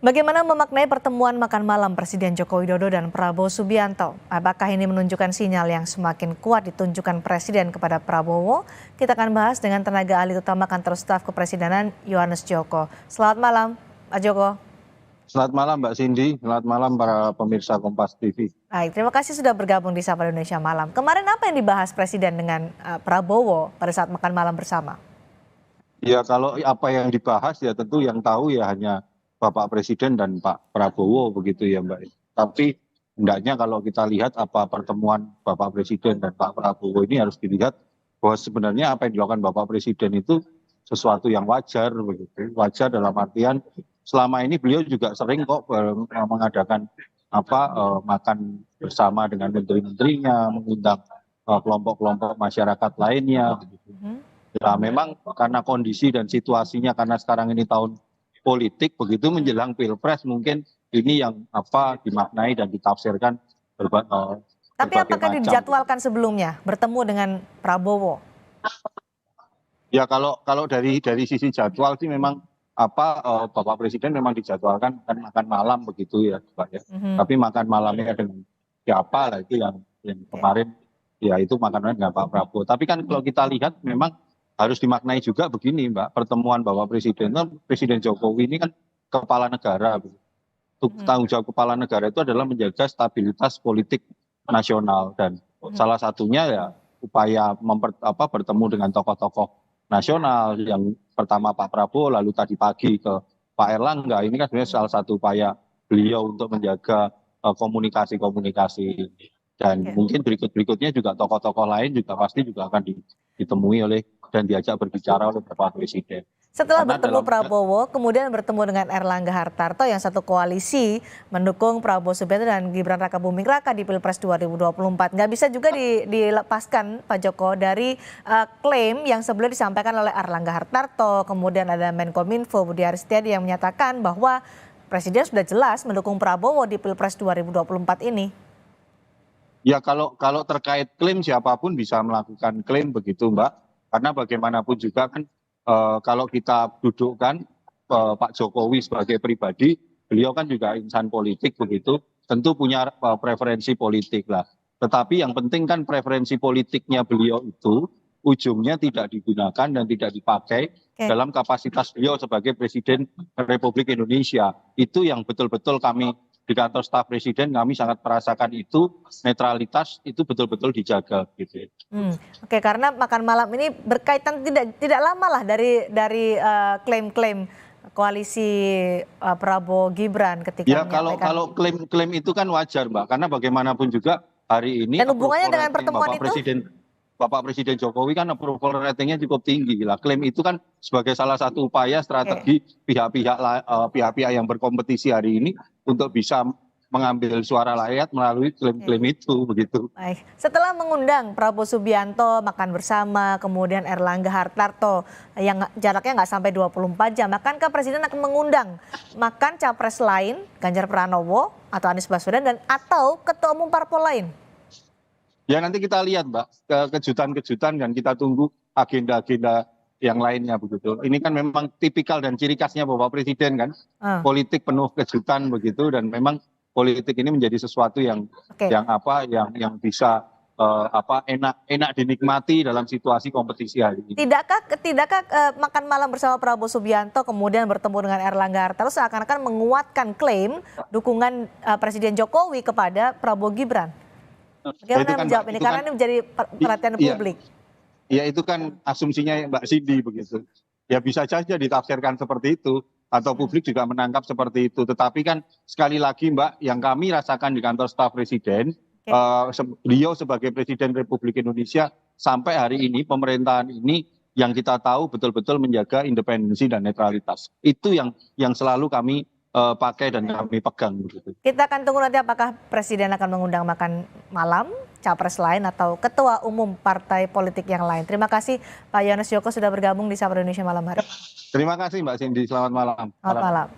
Bagaimana memaknai pertemuan makan malam Presiden Joko Widodo dan Prabowo Subianto? Apakah ini menunjukkan sinyal yang semakin kuat ditunjukkan Presiden kepada Prabowo? Kita akan bahas dengan tenaga ahli utama Kantor Staf Kepresidenan Yohanes Joko. Selamat malam, Pak Joko. Selamat malam Mbak Cindy, selamat malam para pemirsa Kompas TV. Baik, terima kasih sudah bergabung di Sapa Indonesia Malam. Kemarin apa yang dibahas Presiden dengan Prabowo pada saat makan malam bersama? Ya kalau apa yang dibahas ya tentu yang tahu ya hanya Bapak Presiden dan Pak Prabowo begitu ya Mbak. Tapi hendaknya kalau kita lihat apa pertemuan Bapak Presiden dan Pak Prabowo ini harus dilihat bahwa sebenarnya apa yang dilakukan Bapak Presiden itu sesuatu yang wajar begitu. Wajar dalam artian selama ini beliau juga sering kok mengadakan makan bersama dengan menteri-menterinya, mengundang kelompok-kelompok masyarakat lainnya. Ya memang karena kondisi dan situasinya karena sekarang ini tahun politik begitu menjelang pilpres mungkin ini yang dimaknai dan ditafsirkan Tapi berbagai apakah macam. dijadwalkan sebelumnya bertemu dengan Prabowo? Ya kalau dari sisi jadwal sih memang Bapak Presiden memang dijadwalkan kan makan malam begitu ya Pak ya. Tapi makan malamnya dengan siapa lah itu yang kemarin ya itu makan dengan Pak Prabowo. Tapi kan kalau kita lihat memang harus dimaknai juga begini Mbak, pertemuan Bapak Presiden, Presiden Jokowi ini kan kepala negara. Tanggung jawab kepala negara itu adalah menjaga stabilitas politik nasional dan salah satunya ya upaya bertemu dengan tokoh-tokoh nasional yang pertama Pak Prabowo lalu tadi pagi ke Pak Erlangga ini kan sebenarnya salah satu upaya beliau untuk menjaga komunikasi-komunikasi dan mungkin berikutnya juga tokoh-tokoh lain juga pasti juga akan ditemui oleh dan diajak berbicara oleh Bapak Presiden. Setelah bertemu Prabowo, kemudian bertemu dengan Erlangga Hartarto yang satu koalisi mendukung Prabowo Subianto dan Gibran Rakabuming Raka di Pilpres 2024. Nggak bisa juga dilepaskan Pak Joko dari klaim yang sebelumnya disampaikan oleh Erlangga Hartarto, kemudian ada Menkominfo Budi Aristiadi yang menyatakan bahwa Presiden sudah jelas mendukung Prabowo di Pilpres 2024 ini. Ya kalau terkait klaim siapapun bisa melakukan klaim begitu Mbak, karena bagaimanapun juga kan kalau kita dudukkan Pak Jokowi sebagai pribadi, beliau kan juga insan politik begitu, tentu punya preferensi politik lah. Tetapi yang penting kan preferensi politiknya beliau itu ujungnya tidak digunakan dan tidak dipakai dalam kapasitas beliau sebagai Presiden Republik Indonesia. Itu yang betul-betul kami di kantor staf presiden kami sangat merasakan itu netralitas itu betul-betul dijaga gitu. Oke, karena makan malam ini berkaitan tidak lama lah dari klaim-klaim koalisi Prabowo Gibran ketika ya kalau klaim itu kan wajar Mbak, karena bagaimanapun juga hari ini dan hubungannya dengan pertemuan Bapak Presiden Jokowi kan approval ratingnya cukup tinggi lah. Klaim itu kan sebagai salah satu upaya strategi pihak-pihak yang berkompetisi hari ini untuk bisa mengambil suara rakyat melalui klaim-klaim itu begitu. Baik. Setelah mengundang Prabowo Subianto makan bersama, kemudian Erlangga Hartarto yang jaraknya nggak sampai 24 jam, akankah Presiden akan mengundang makan capres lain, Ganjar Pranowo atau Anies Baswedan dan atau ketua umum parpol lain? Ya nanti kita lihat Mbak, kejutan-kejutan dan kita tunggu agenda-agenda yang lainnya begitu. Ini kan memang tipikal dan ciri khasnya Bapak Presiden kan, politik penuh kejutan begitu dan memang politik ini menjadi sesuatu yang bisa enak dinikmati dalam situasi kompetisi hari ini. Tidakkah makan malam bersama Prabowo Subianto kemudian bertemu dengan Erlangga Hartarto seakan-akan menguatkan klaim dukungan Presiden Jokowi kepada Prabowo Gibran? Bagaimana menjawab ini? Karena ini menjadi perhatian publik. Ya itu kan asumsinya Mbak Cindy begitu. Ya bisa saja ditafsirkan seperti itu atau publik juga menangkap seperti itu. Tetapi kan sekali lagi Mbak, yang kami rasakan di kantor staf presiden, beliau sebagai Presiden Republik Indonesia sampai hari ini pemerintahan ini yang kita tahu betul-betul menjaga independensi dan netralitas. Itu yang selalu kami pakai dan kami pegang begitu. Kita akan tunggu nanti apakah Presiden akan mengundang makan malam capres lain atau ketua umum partai politik yang lain. Terima kasih Pak Yohanes Joko sudah bergabung di Sapa Indonesia Malam hari. Terima kasih Mbak Cindy, selamat malam. Selamat malam.